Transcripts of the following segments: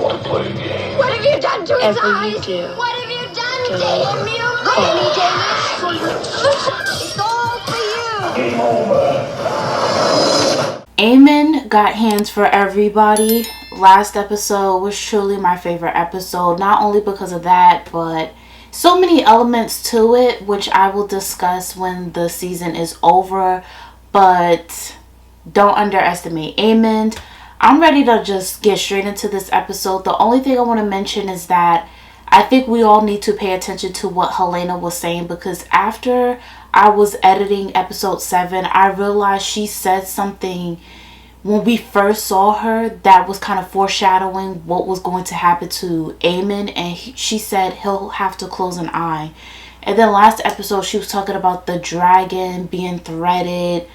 want to play a game. What have you done to his eyes? You do. What have you done to him? You baby Danish. It's all for you. Game over. Aemond got hands for everybody. Last episode was truly my favorite episode. Not only because of that, but so many elements to it, which I will discuss when the season is over. But don't underestimate Aemond. I'm ready to just get straight into this episode. The only thing I want to mention is that I think we all need to pay attention to what Helena was saying, because after I was editing episode 7, I realized she said something when we first saw her that was kind of foreshadowing what was going to happen to Aemond, and she said he'll have to close an eye. And then last episode she was talking about the dragon being threaded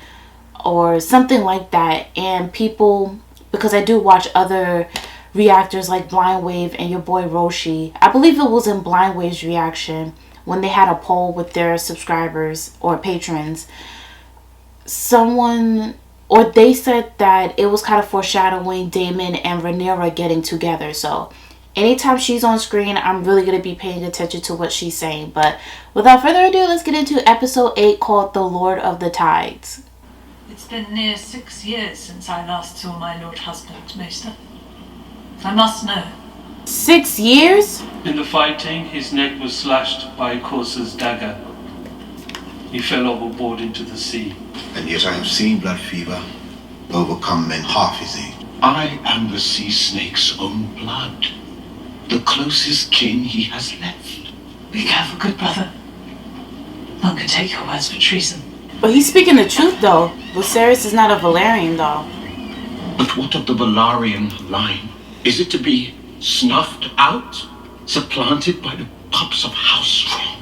or something like that. And people, because I do watch other reactors like Blind Wave and your boy Roshi, I believe it was in Blind Wave's reaction when they had a poll with their subscribers or patrons, they said that it was kind of foreshadowing Daemon and Rhaenyra getting together. So anytime she's on screen, I'm really going to be paying attention to what she's saying. But without further ado, let's get into episode 8, called The Lord of the Tides. It's been near 6 years since I last saw my lord husband, Maester. I must know. 6 years? In the fighting, his neck was slashed by a courser's dagger. He fell overboard into the sea. And yet I have seen blood fever overcome men half his age. I am the sea snake's own blood, the closest kin he has left. Be careful, good brother. None can take your words for treason. But he's speaking the truth, though. Viserys is not a Valyrian, though. But what of the Velaryon line? Is it to be snuffed out, supplanted by the pups of House Strong?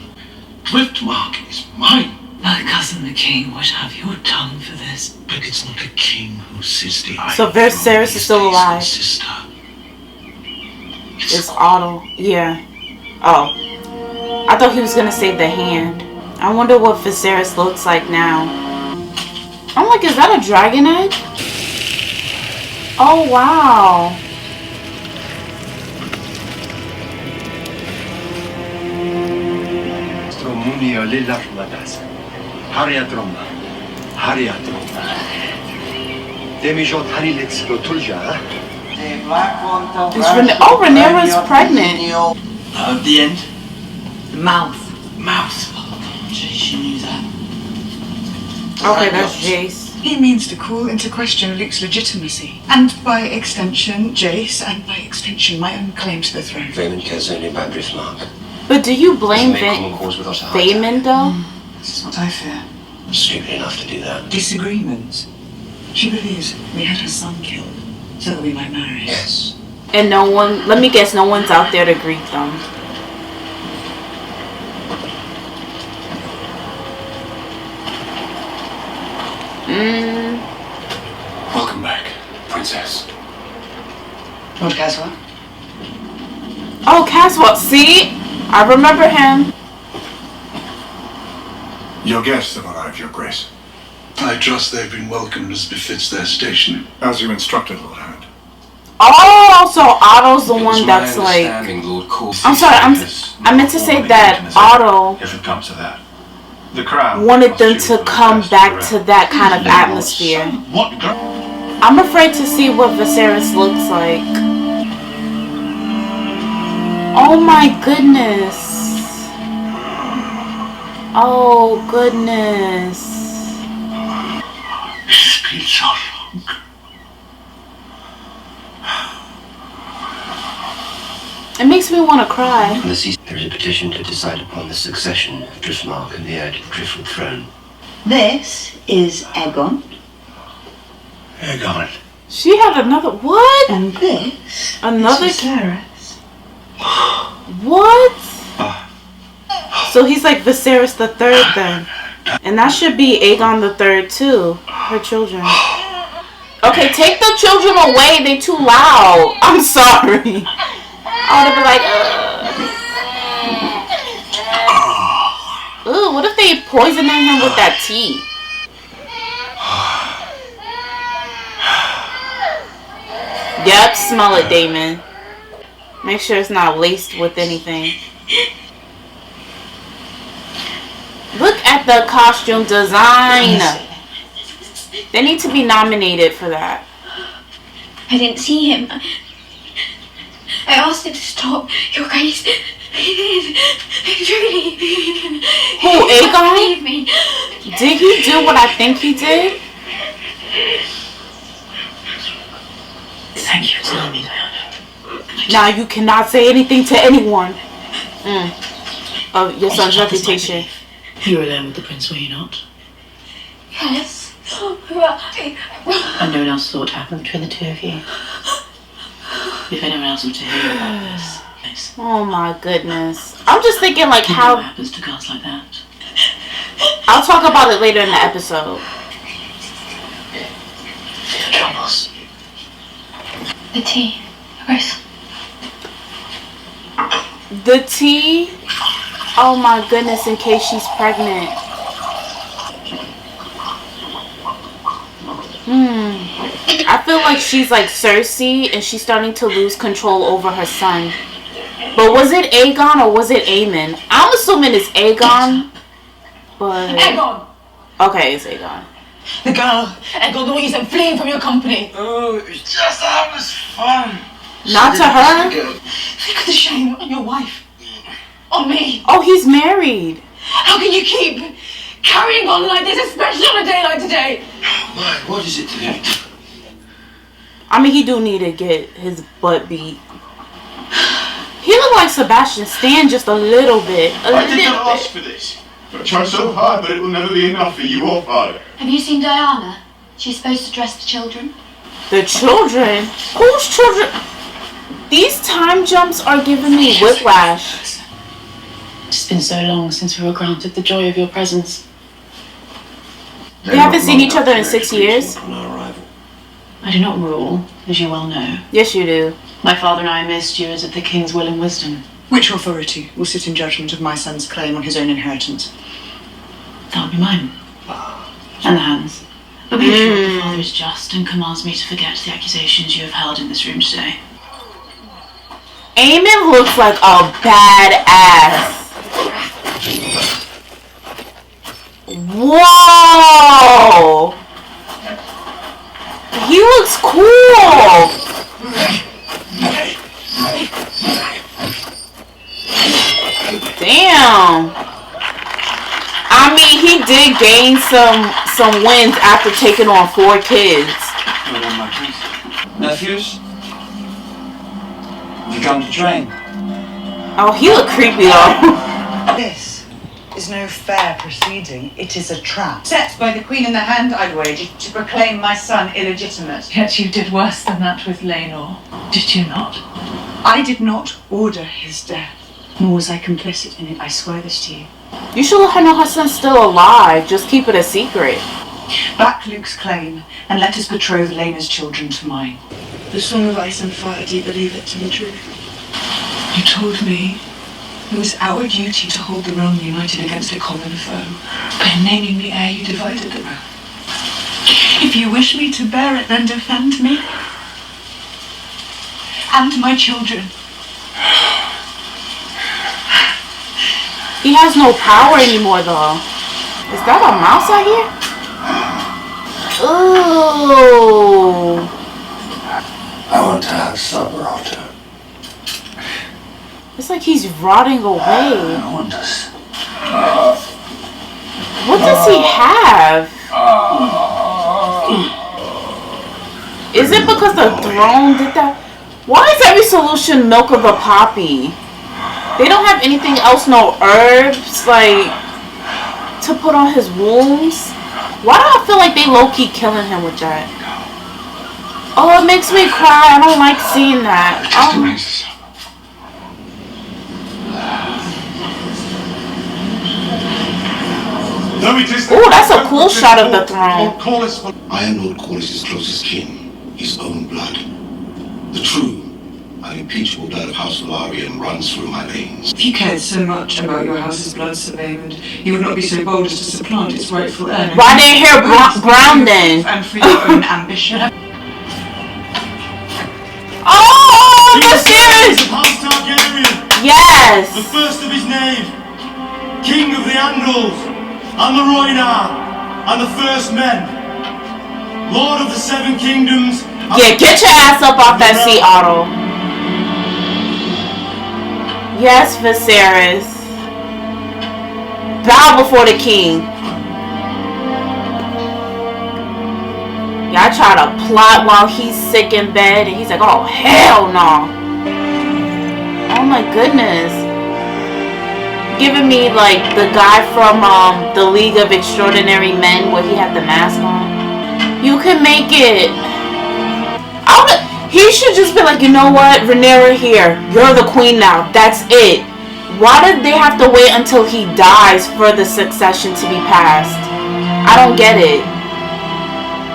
Driftmark is mine. My cousin the king would have your tongue for this. But it's not a king who sees the eye. So Viserys is still alive. Sister. It's Otto. Yeah. Oh. I thought he was gonna save the hand. I wonder what Viserys looks like now. I'm like, is that a dragon egg? Oh, wow. Rhaenyra's pregnant. The end? The mouth. Mouth. She knew that. Okay, that's Jace. He means to call into question Luke's legitimacy, and by extension, Jace, and by extension, my own claim to the throne. VAEMOND cares only about Driftmark. But do you blame VAEMOND, though? This is what I fear. Stupid enough to do that. Disagreements. She believes we had her son killed, so that we might marry. Yes. And no one, let me guess, no one's out there to greet them. Welcome back, Princess. Lord Caswell? Oh, Caswell, see? I remember him. Your guests have arrived, Your Grace. I trust they've been welcomed as befits their station. As you instructed, Lord Hand. Oh, so Otto's the one that's like... I'm sorry, I meant to say that Otto If it comes to that. The crown wanted them to come back to that kind of atmosphere. What girl? I'm afraid to see what Viserys looks like. Oh my goodness. Oh goodness. It's been so long. It makes me want to cry. On the sea, there is a petition to decide upon the succession of Driftmark and the heir to the Driftwood throne. This is Aegon. Aegon. She had another... What? And this Another... is Viserys. What? So he's like Viserys the Third then. And that should be Aegon the Third too. Her children. Okay, take the children away. They too loud. I'm sorry. I would have been like, ooh, what if they poisoning him with that tea? Yep, smell it, Damon. Make sure it's not laced with anything. Look at the costume design. They need to be nominated for that. I didn't see him. I asked him to stop. Your Grace. Truly. Who, Aegon? Believe me. Did he do what I think he did? Thank you for telling me, Diana. Now you cannot say anything to anyone. Of your son's reputation. You were alone with the prince, were you not? Yes. And no one else thought happened between the two of you. If anyone else were to hear about this, yes. Oh my goodness. I'm just thinking like how... What happens to girls like that? I'll talk about it later in the episode. Troubles. The tea. Grace. The tea? Oh my goodness, in case she's pregnant. I feel like she's like Cersei and she's starting to lose control over her son. But was it Aegon or was it Aemon? I'm assuming it's Aegon. But... Aegon! Okay, it's Aegon. The girl, Aegon, the one you sent fleeing from your company. Oh, it was just harmless fun. Not to her? Think of the shame on your wife. On me. Oh, he's married. How can you keep carrying on like this, especially on a day like today? Why? What is it today? I mean, he do need to get his butt beat. He looked like Sebastian Stan just a little bit. I did not ask for this. I tried so hard, but it will never be enough for you or father. Have you seen Diana? She's supposed to dress the children. The children? Whose children? These time jumps are giving me whiplash. It's been so long since we were granted the joy of your presence. We haven't seen each other in 6 years. I do not rule, as you well know. Yes, you do. My father and I are mere stewards of the king's will and wisdom. Which authority will sit in judgment of my son's claim on his own inheritance? That would be mine. And the hands. But be assured the father is just and commands me to forget the accusations you have held in this room today. Aemon looks like a badass. Whoa! He looks cool! Damn! I mean, he did gain some wins after taking on 4 kids. Nephews? Have you come to train? Oh, he look creepy though. This is no fair proceeding. It is a trap. Set by the Queen in the hand, I'd wager, to proclaim my son illegitimate. Yet you did worse than that with Laenor, did you not? I did not order his death, nor was I complicit in it. I swear this to you. You should let her know her son's still alive. Just keep it a secret. Back Luke's claim, and let us betroth Laena's children to mine. The Song of Ice and Fire, do you believe it to be true? You told me it was our duty to hold the realm united against a common foe. By naming the heir, you divided the realm. If you wish me to bear it, then defend me. And my children. He has no power anymore though. Is that a mouse out here? Ooh. I want to have supper, Otto. It's like he's rotting away. I want us. What does he have? Is it because the throne did that? Why is every solution milk of the poppy? They don't have anything else, no herbs, like, to put on his wounds? Why do I feel like they low-key killing him with that? Oh, it makes me cry. I don't like seeing that. Oh, that's a cool shot of the throne. I am Lord Corlys' closest kin, his own blood. The true, unimpeachable blood of House Velaryon runs through my veins. If you cared so much about your house's blood, Sir VAEMOND, you would not be so bold as to supplant its rightful heir. Why didn't hair brown then? And for your own ambition. Oh, Viserys! Yes! The first of his name, King of the Andals, and the Roinar, and the First Men, Lord of the Seven Kingdoms. Yeah, get your ass up off that seat, Otto. Yes, Viserys. Bow before the king. Y'all try to plot while he's sick in bed, and he's like, oh, hell no. Oh my goodness. Giving me like the guy from the League of Extraordinary Men where he had the mask on. You can make it. He should just be like, you know what, Rhaenyra here. You're the queen now. That's it. Why did they have to wait until he dies for the succession to be passed? I don't get it.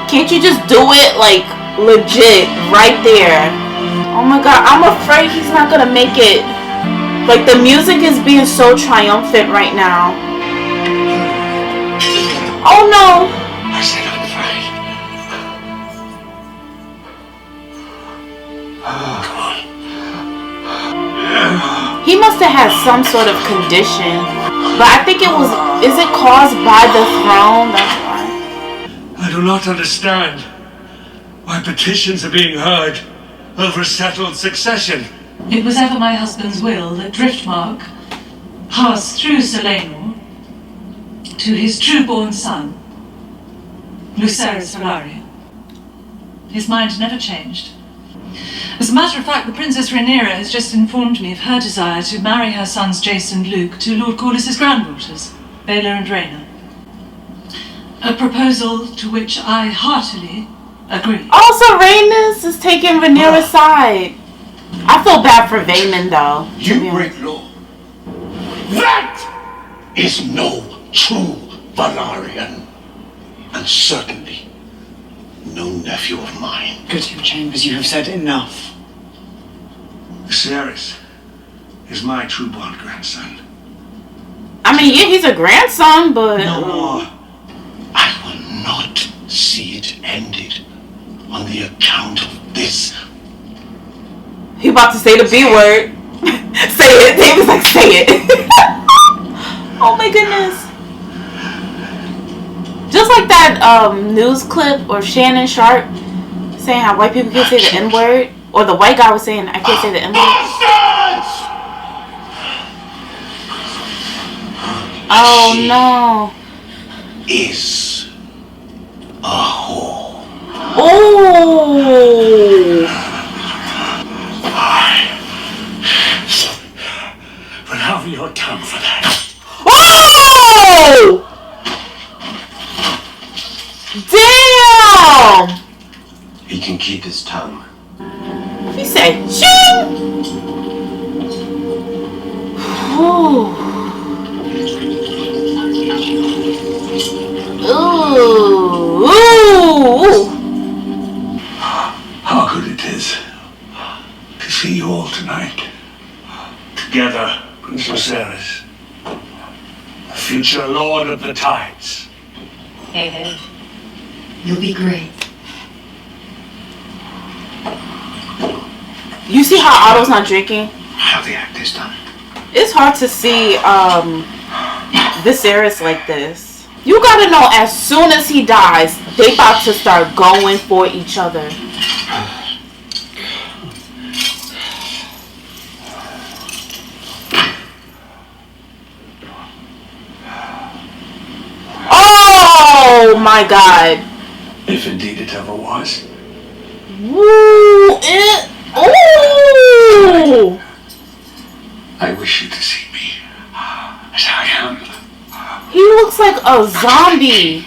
Can't you just do it like legit right there? Oh my god, I'm afraid he's not gonna make it. Like the music is being so triumphant right now. Oh no! I said I'm afraid. Come on. He must have had some sort of condition. But I think it was, is it caused by the throne? That's why. I do not understand why petitions are being heard over a settled succession. It was ever my husband's will that Driftmark pass through Selene to his true-born son, Viserys Velaryon. His mind never changed. As a matter of fact, the Princess Rhaenyra has just informed me of her desire to marry her sons Jace and Luke to Lord Corlys's granddaughters, Baela and Rhaena. A proposal to which I heartily agree. Also, Rhaenys is taking Rhaenyra's side. I feel bad for Vaemond though. You break law. That is no true Valarian. And certainly no nephew of mine. Good, your Chambers, you have said enough. Viserys is my true-born grandson. I mean, yeah, he's a grandson, but... No more. I will not see it ended on the account of this. He about to say the B word. Say it. David's like, say it. Oh my goodness. Just like that news clip or Shannon Sharp saying how white people can't say the N word, or the white guy was saying I can't say the N word. Oh no. Is a whore. Oh. But have your tongue for that. Oh! Damn! He can keep his tongue. He said, ching! Ooh. Ooh. Ooh. How good it is to see you all tonight. Together, Prince Viserys, the future Lord of the Tides. Hey, hey. You'll be great. You see how Otto's not drinking? How the act is done. It's hard to see Viserys like this. You gotta know, as soon as he dies, they about to start going for each other. Oh my god. If indeed it ever was. Woo! Ooh! I wish you to see me as I am. He looks like a zombie.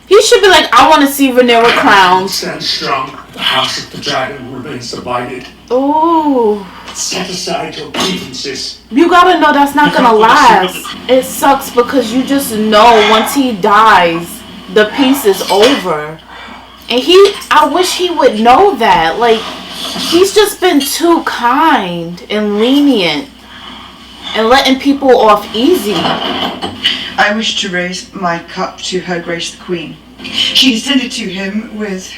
He should be like, I want to see Rhaenyra crowned. Stand strong. The house of the dragon remains divided. Ooh. Set aside your grievances. You gotta know that's not gonna last. It sucks because you just know once he dies, the piece is over. And I wish he would know that. Like, he's just been too kind and lenient and letting people off easy. I wish to raise my cup to Her Grace the Queen. She descended to him with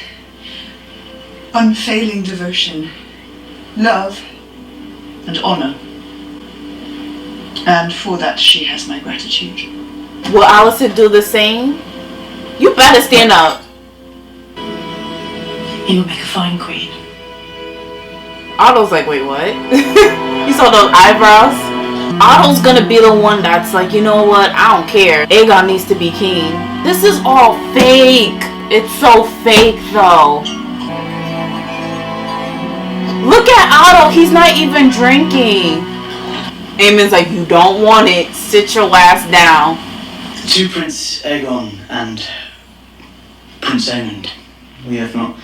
unfailing devotion, love, and honor. And for that, she has my gratitude. Will Alicent do the same? You better stand up. You will make a fine queen. Otto's like, wait, what? You saw those eyebrows? Otto's gonna be the one that's like, you know what? I don't care. Aegon needs to be king. This is all fake. It's so fake, though. Look at Otto. He's not even drinking. Aemon's like, you don't want it. Sit your ass down. To Prince Aegon and Prince Aemond, we have not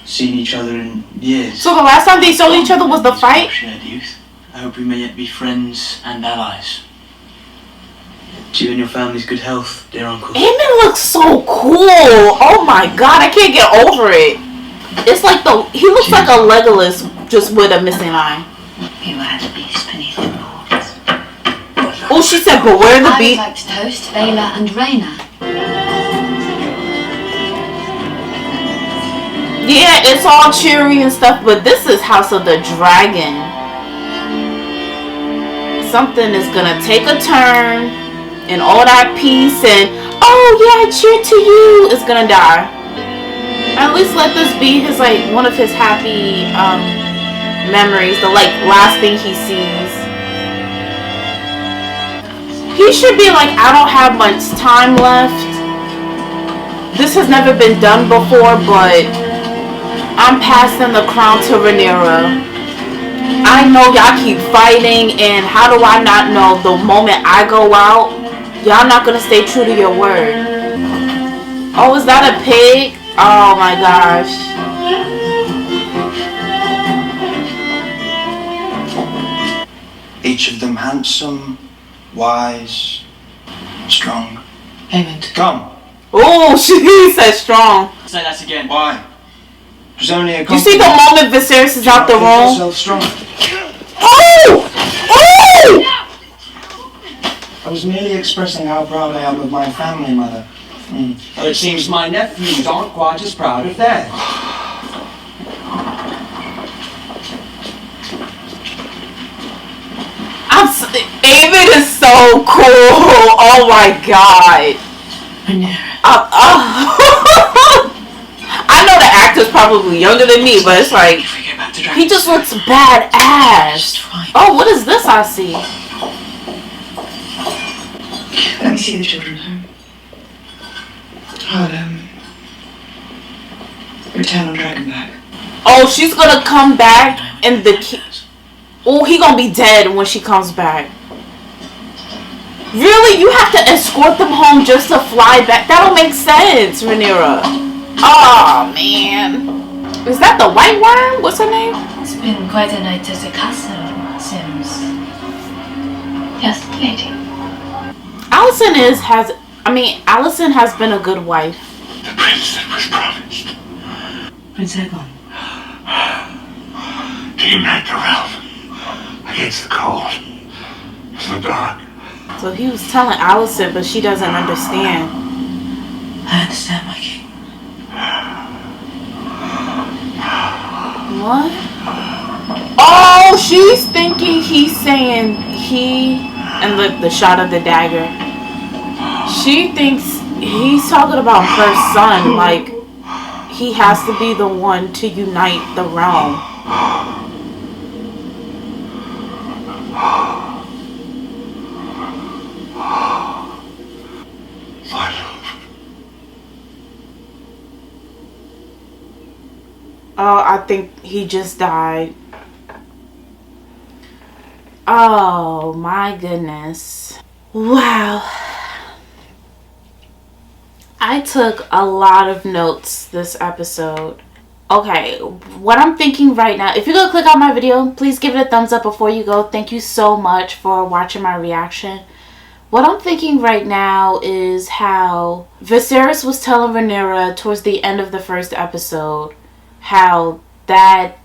seen each other in years. So the last time they saw each other was the fight? Shared youth. I hope we may yet be friends and allies. To you and your family's good health, dear uncle. Aemond looks so cool. Oh my god, I can't get over it. It's like he looks like a Legolas just with a missing eye. Beware the beast beneath the boards. Oh, she said, beware the I would beast. like to toast Baela and Rhaena. Yeah, it's all cheery and stuff, but this is House of the Dragon. Something is gonna take a turn, and all that peace and, oh yeah, cheer to you, is gonna die. At least let this be his, like, one of his happy memories, the, like, last thing he sees. He should be like, I don't have much time left. This has never been done before, but I'm passing the crown to Rhaenyra. I know y'all keep fighting, and how do I not know the moment I go out, y'all not gonna stay true to your word? Oh, is that a pig? Oh my gosh. Each of them handsome, wise, strong. Aemond. Come. Oh, she said strong. Say that again. Why? It was only a You see the moment Viserys is out the room? Strong. Oh! Oh! I was merely expressing how proud I am of my family, Mother. Well, it seems my nephews aren't quite as proud of theirs. Aemond is so cool. Oh my god. I know the actor's probably younger than me, but it's like he just looks badass. Oh, what is this I see? Let me see the children home. I'll return on Dragonback. Oh, she's gonna come back and oh, he gonna be dead when she comes back. Really? You have to escort them home just to fly back? That don't make sense, Rhaenyra. Oh man. Is that the white worm? What's her name? It's been quite a night at the castle, Sims. Yes, lady. Alicent has been a good wife. The prince that was promised. Prince Aegon. To unite the realm against the cold. It's the dark. So he was telling Alicent, but she doesn't understand. I understand, my king. What? Oh, she's thinking he's saying he, and the shot of the dagger. She thinks he's talking about her son, like he has to be the one to unite the realm. Oh, I think he just died. Oh my goodness. Wow. I took a lot of notes this episode. Okay, what I'm thinking right now, if you're gonna click on my video, please give it a thumbs up before you go. Thank you so much for watching my reaction. What I'm thinking right now is how Viserys was telling Rhaenyra towards the end of the first episode how that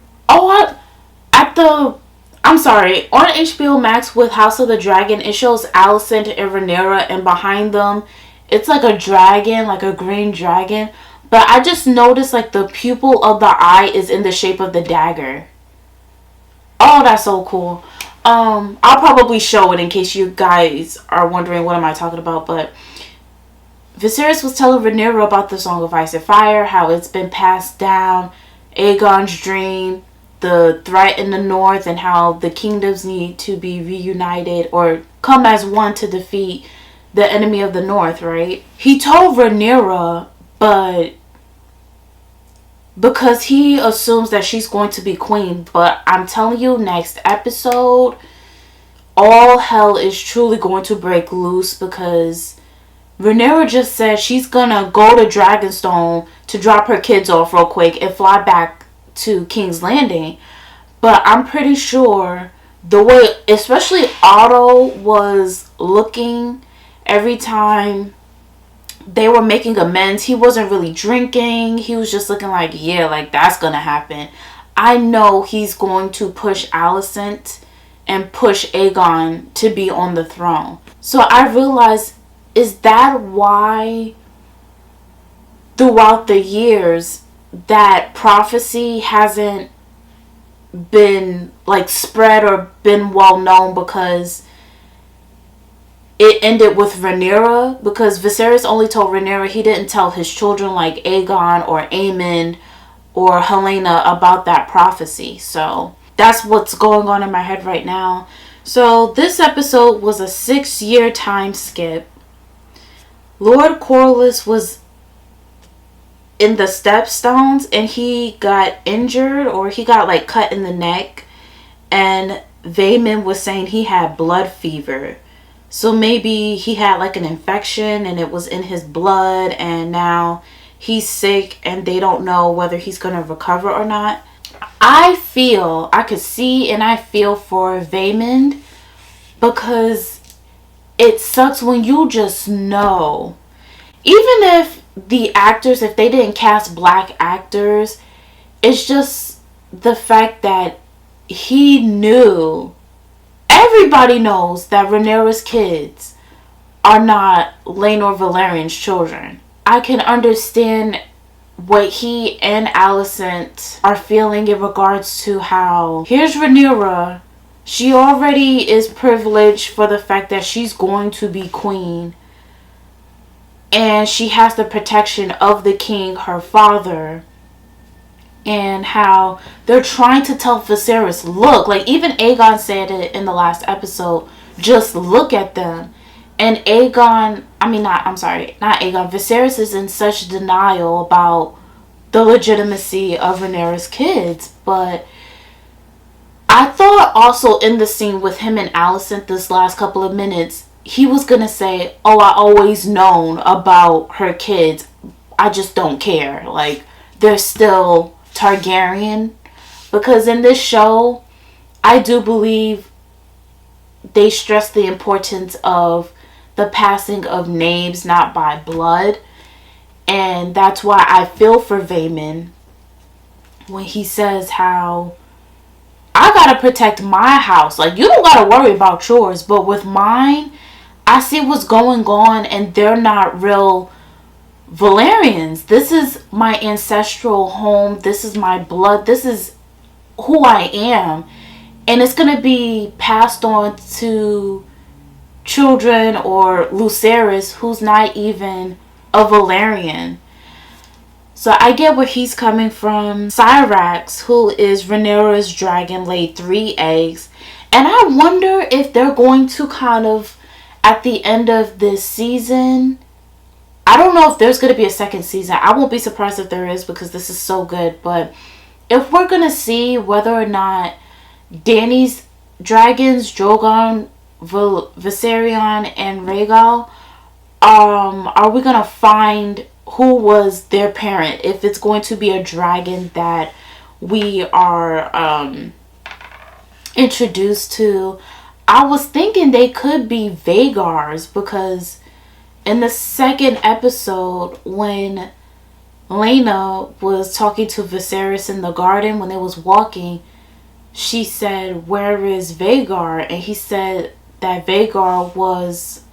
I'm sorry, on HBO Max with House of the Dragon, it shows Alicent and Rhaenyra, and behind them it's like a dragon, like a green dragon, but I just noticed like the pupil of the eye is in the shape of the dagger. Oh, that's so cool. I'll probably show it in case you guys are wondering what am I talking about, but Viserys was telling Rhaenyra about the Song of Ice and Fire, how it's been passed down, Aegon's dream, the threat in the north, and how the kingdoms need to be reunited or come as one to defeat the enemy of the north, right? He told Rhaenyra, but because he assumes that she's going to be queen. But I'm telling you, next episode, all hell is truly going to break loose, because Rhaenyra just said she's gonna go to Dragonstone to drop her kids off real quick and fly back to King's Landing. But I'm pretty sure the way, especially Otto was looking every time they were making amends, he wasn't really drinking. He was just looking like, yeah, like that's gonna happen. I know he's going to push Alicent and push Aegon to be on the throne. So I realized, is that why throughout the years that prophecy hasn't been like spread or been well known? Because it ended with Rhaenyra, because Viserys only told Rhaenyra, he didn't tell his children like Aegon or Aemond or Helena about that prophecy. So that's what's going on in my head right now. So this episode was a 6-year time skip. Lord Corlys was in the Stepstones and he got injured, or he got like cut in the neck, and VAEMOND was saying he had blood fever. So maybe he had like an infection and it was in his blood, and now he's sick and they don't know whether he's going to recover or not. I could see and I feel for VAEMOND, because it sucks when you just know. Even if the actors, if they didn't cast black actors, it's just the fact that he knew. Everybody knows that Rhaenyra's kids are not Laenor Valerian's children. I can understand what he and Alicent are feeling in regards to how, here's Rhaenyra, she already is privileged for the fact that she's going to be queen, and she has the protection of the king, her father, and how they're trying to tell Viserys, look, like even Aegon said it in the last episode, just look at them. And Viserys is in such denial about the legitimacy of Rhaenyra's kids. But I thought also in the scene with him and Alicent this last couple of minutes, he was going to say, oh, I always known about her kids. I just don't care. Like, they're still Targaryen. Because in this show, I do believe they stress the importance of the passing of names, not by blood. And that's why I feel for VAEMOND when he says how I gotta protect my house. Like, you don't gotta worry about yours, but with mine, I see what's going on, and they're not real Valerians. This is my ancestral home. This is my blood. This is who I am. And it's going to be passed on to children or Viserys, who's not even a Valerian. So I get where he's coming from. Syrax, who is Rhaenyra's dragon, laid 3 eggs. And I wonder if they're going to kind of, at the end of this season, I don't know if there's going to be a second season. I won't be surprised if there is, because this is so good. But if we're going to see whether or not Dany's dragons, Drogon, Viserion, and Rhaegal, are we going to find who was their parent? If it's going to be a dragon that we are introduced to. I was thinking they could be Vhagar's, because in the second episode, when Laena was talking to Viserys in the garden when they was walking, she said, where is Vhagar? And he said that Vhagar was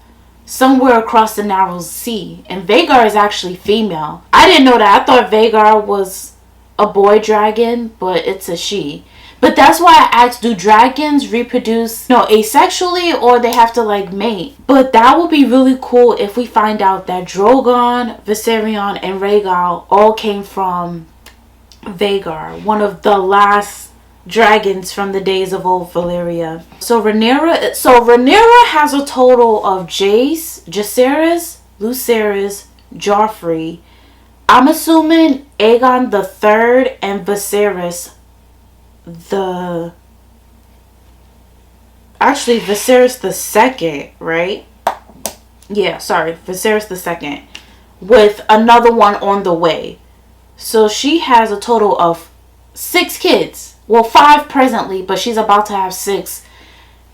somewhere across the narrow sea. And Vhagar is actually female. I didn't know that. I thought Vhagar was a boy dragon, but it's a she. But that's why I asked, do dragons reproduce, asexually, or they have to like mate? But that would be really cool if we find out that Drogon, Viserion, and Rhaegal all came from Vhagar, one of the last dragons from the days of old Valyria. So Rhaenyra has a total of Jace, Jacaerys, Lucerys, Joffrey. I'm assuming Aegon the Third and Viserys Viserys the Second, right? Yeah, sorry, Viserys the Second, with another one on the way. So she has a total of 6 kids. Well, 5 presently, but she's about to have 6,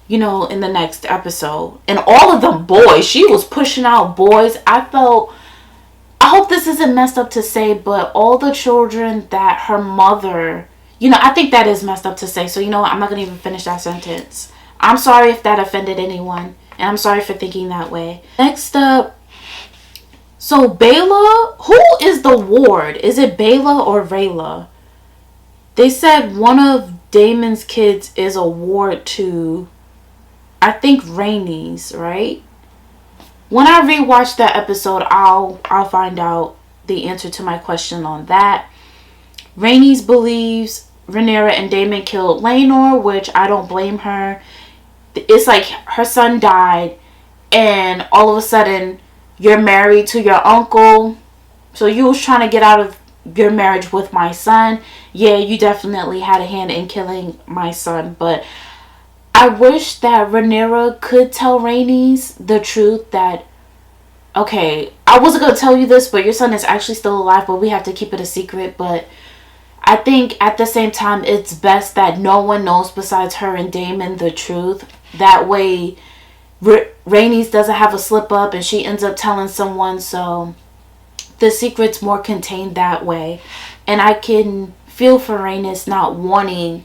in the next episode. And all of them boys. She was pushing out boys. I hope this isn't messed up to say, but all the children that her mother, I think that is messed up to say. So, I'm not going to even finish that sentence. I'm sorry if that offended anyone. And I'm sorry for thinking that way. Next up. So, Baela, who is the ward? Is it Baela or Rayla? They said one of Daemon's kids is a ward to, I think, Rhaenys, right? When I rewatch that episode, I'll find out the answer to my question on that. Rhaenys believes Rhaenyra and Daemon killed Laenor, which I don't blame her. It's like her son died, and all of a sudden, you're married to your uncle. So you was trying to get out of your marriage with my son. Yeah, you definitely had a hand in killing my son, but I wish that Rhaenyra could tell Rhaenys the truth that, okay, I wasn't going to tell you this, but your son is actually still alive, but we have to keep it a secret. But I think at the same time, it's best that no one knows besides her and Daemon the truth. That way, Rhaenys doesn't have a slip up and she ends up telling someone, so the secret's more contained that way. And I can feel for Rhaenys not wanting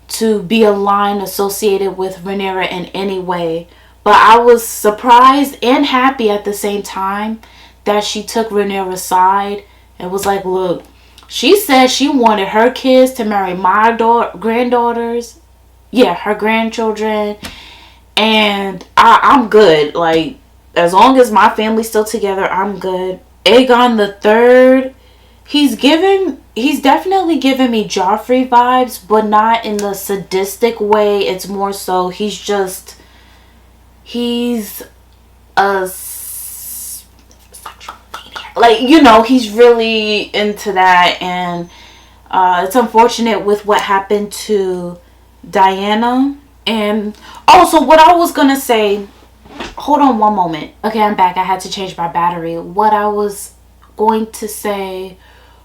to be a line associated with Rhaenyra in any way. But I was surprised and happy at the same time that she took Rhaenyra's side and was like, look, she said she wanted her kids to marry my granddaughters. Yeah, her grandchildren. And I'm good. Like, as long as my family's still together, I'm good. Aegon the Third, he's definitely giving me Joffrey vibes, but not in the sadistic way. It's more so he's a like, he's really into that. And it's unfortunate with what happened to Diana. And also, what I was gonna say, hold on one moment. Okay, I'm back. I had to change my battery. What I was going to say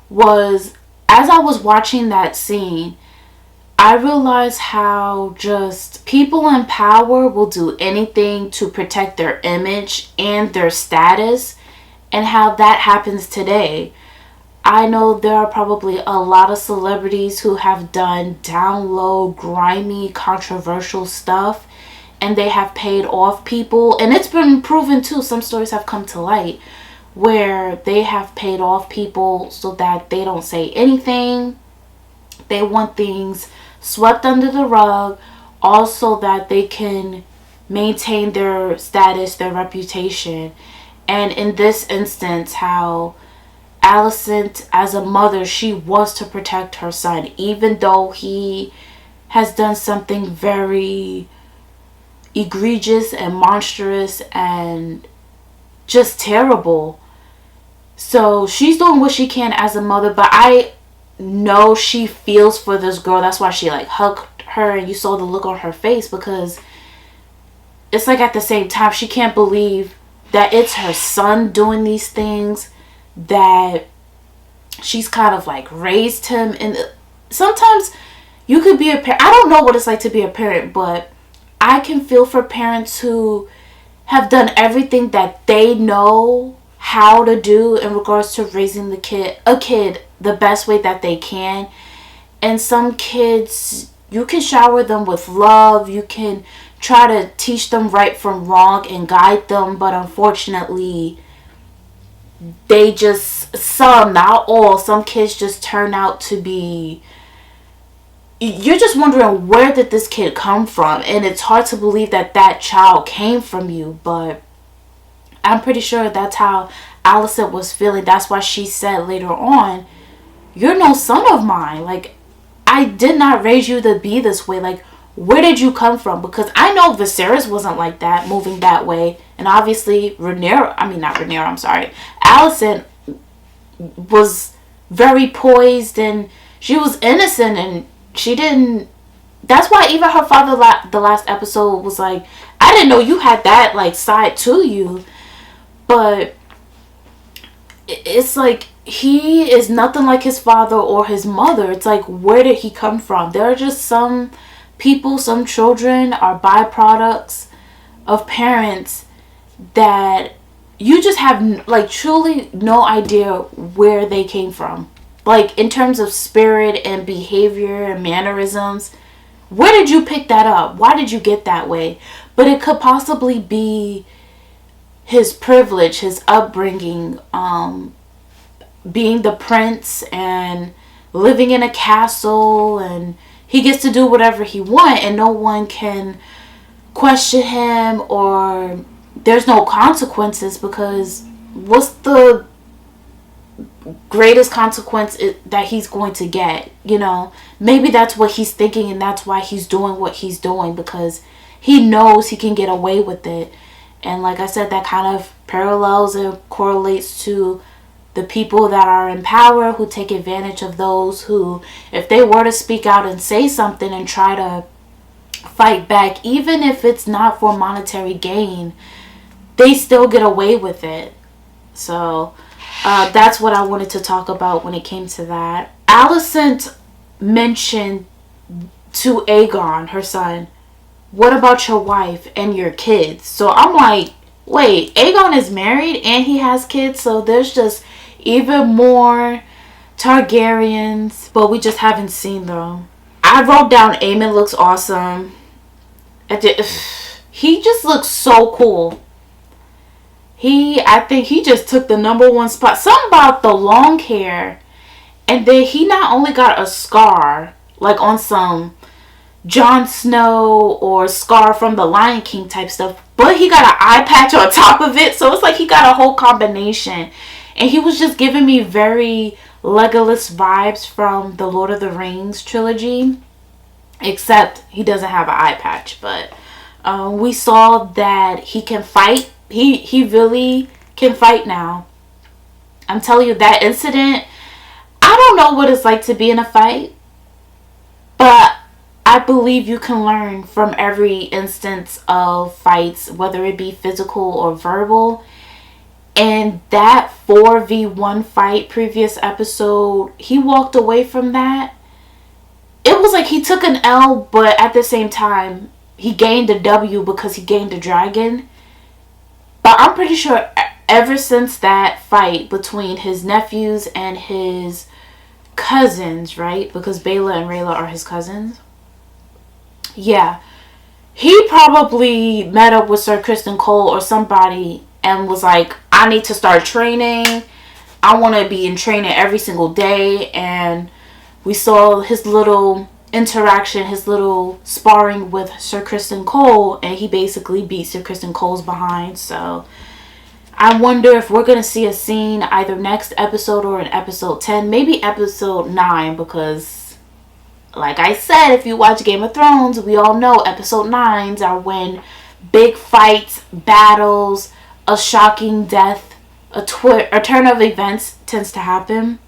was, as I was watching that scene, I realized how just people in power will do anything to protect their image and their status, and how that happens today. I know there are probably a lot of celebrities who have done down low, grimy, controversial stuff, and they have paid off people. And it's been proven too. Some stories have come to light where they have paid off people so that they don't say anything. They want things swept under the rug, also that they can maintain their status, their reputation. And in this instance, how Alicent, as a mother, she wants to protect her son, even though he has done something very egregious and monstrous and just terrible. So she's doing what she can as a mother, but I know she feels for this girl. That's why she like hugged her, and you saw the look on her face, because it's like at the same time she can't believe that it's her son doing these things, that she's kind of like raised him. And sometimes you could be a parent. I don't know what it's like to be a parent, but I can feel for parents who have done everything that they know how to do in regards to raising a kid the best way that they can. And some kids, you can shower them with love, you can try to teach them right from wrong and guide them, but unfortunately they just, some, not all, some kids just turn out to be, you're just wondering, where did this kid come from? And it's hard to believe that that child came from you, but I'm pretty sure that's how Alicent was feeling. That's why she said later on, you're no son of mine. Like, I did not raise you to be this way. Like, where did you come from? Because I know Viserys wasn't like that, moving that way. And obviously, Alicent was very poised, and she was innocent, and she didn't. That's why even her father, the last episode, was like, I didn't know you had that, like, side to you. But it's like, he is nothing like his father or his mother. It's like, where did he come from? There are just some people, some children are byproducts of parents that you just have, like, truly no idea where they came from. Like, in terms of spirit and behavior and mannerisms, where did you pick that up? Why did you get that way? But it could possibly be his privilege, his upbringing, being the prince and living in a castle, and he gets to do whatever he wants and no one can question him, or there's no consequences, because what's the greatest consequence that he's going to get? You know, maybe that's what he's thinking, and that's why he's doing what he's doing, because he knows he can get away with it. And like I said, that kind of parallels and correlates to the people that are in power, who take advantage of those who, if they were to speak out and say something and try to fight back, even if it's not for monetary gain, they still get away with it. So that's what I wanted to talk about when it came to that. Alicent mentioned to Aegon, her son, what about your wife and your kids? So I'm like, wait, Aegon is married and he has kids, so there's just even more Targaryens, but we just haven't seen them. I wrote down Aemon looks awesome. He just looks so cool. I think he just took the #1 spot. Something about the long hair, and then he not only got a scar, like on some Jon Snow or Scar from the Lion King type stuff, but he got an eye patch on top of it, so it's like he got a whole combination. And he was just giving me very Legolas vibes from the Lord of the Rings trilogy, except he doesn't have an eye patch. But we saw that he can fight. He really can fight now. I'm telling you, that incident, I don't know what it's like to be in a fight, but I believe you can learn from every instance of fights, whether it be physical or verbal. And that 4v1 fight previous episode, he walked away from that. It was like he took an L, but at the same time, he gained a W because he gained a dragon. But I'm pretty sure ever since that fight between his nephews and his cousins, right? Because Baela and Rayla are his cousins. Yeah. He probably met up with Sir Criston Cole or somebody and was like, I need to start training. I want to be in training every single day. And we saw his little interaction, his little sparring with Sir Criston Cole, and he basically beat Sir Criston Cole's behind. So I wonder if we're going to see a scene either next episode or in episode 10, maybe episode 9, because like I said, if you watch Game of Thrones, we all know episode 9s are when big fights, battles, a shocking death, a turn of events tends to happen.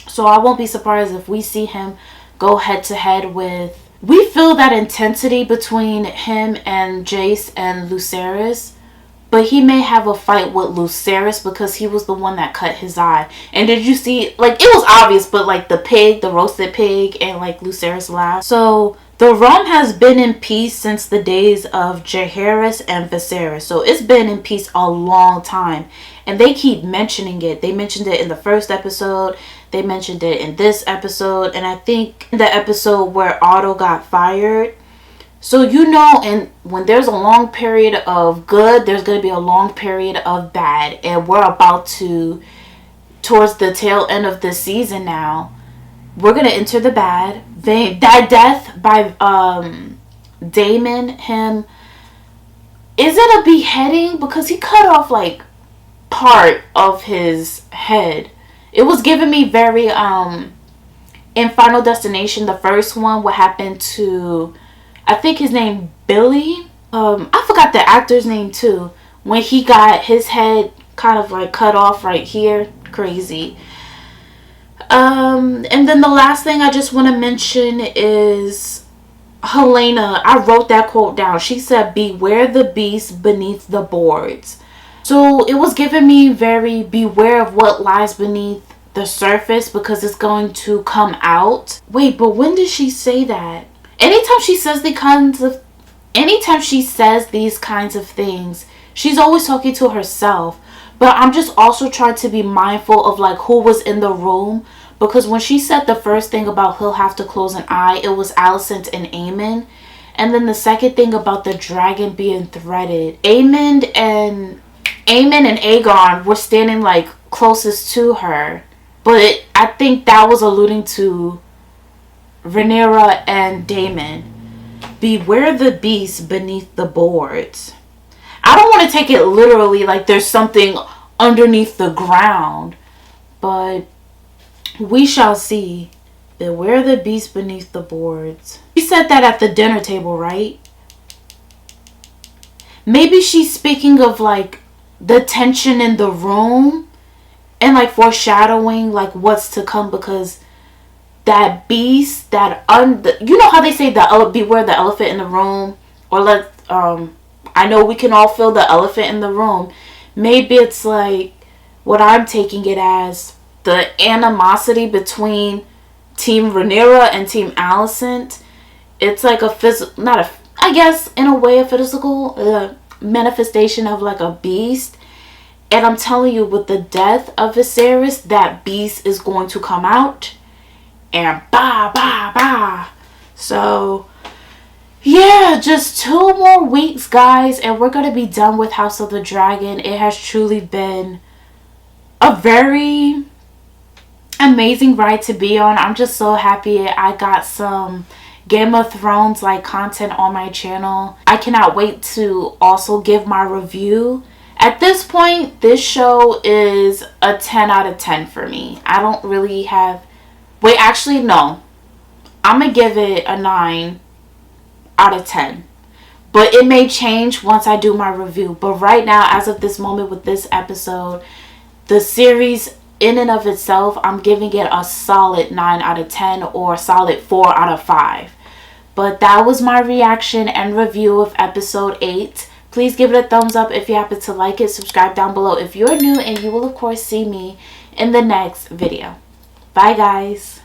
So I won't be surprised if we see him go head to head with... We feel that intensity between him and Jace and Lucerys, but he may have a fight with Lucerys because he was the one that cut his eye. And did you see, like, it was obvious, but like the pig, the roasted pig, and like Lucerys laughed. So the realm has been in peace since the days of Jaehaerys and Viserys. So it's been in peace a long time. And they keep mentioning it. They mentioned it in the first episode. They mentioned it in this episode. And I think in the episode where Otto got fired. So you know, and when there's a long period of good, there's going to be a long period of bad. And we're about to, towards the tail end of this season now. we're gonna enter the bad. That death by Damon, him, is it a beheading? Because he cut off like part of his head. It was giving me very in Final Destination, the first one, what happened to, I think his name Billy. I forgot the actor's name too. When he got his head kind of like cut off right here. Crazy. And then the last thing I just want to mention is Helena. I wrote that quote down. She said, "Beware the beast beneath the boards." So it was giving me very beware of what lies beneath the surface, because it's going to come out. Wait, but when did she say that? Anytime she says these kinds of things, she's always talking to herself. But I'm just also trying to be mindful of like who was in the room, because when she said the first thing about he'll have to close an eye, it was Alicent and Aemond. And then the second thing about the dragon being threaded, Aemond and Aegon were standing like closest to her. But I think that was alluding to Rhaenyra and Daemon. Beware the beast beneath the boards. I don't want to take it literally like there's something underneath the ground, but we shall see. Beware the beast beneath the boards. She said that at the dinner table, right? Maybe she's speaking of like the tension in the room and like foreshadowing like what's to come, because that beast, you know how they say beware the elephant in the room, or I know we can all feel the elephant in the room. Maybe it's like what I'm taking it as, the animosity between Team Rhaenyra and Team Alicent. It's like I guess in a way a physical manifestation of like a beast. And I'm telling you, with the death of Viserys, that beast is going to come out. And bah. So, yeah, just 2 more weeks, guys. And we're going to be done with House of the Dragon. It has truly been a very amazing ride to be on. I'm just so happy I got some Game of Thrones like content on my channel. I cannot wait to also give my review. At this point, this show is a 10 out of 10 for me. I don't really have... Wait, actually, no. I'm going to give it a 9 out of 10. But it may change once I do my review. But right now, as of this moment with this episode, the series in and of itself, I'm giving it a solid 9 out of 10 or solid 4 out of 5. But that was my reaction and review of episode 8. Please give it a thumbs up if you happen to like it. Subscribe down below if you're new, and you will of course see me in the next video. Bye guys.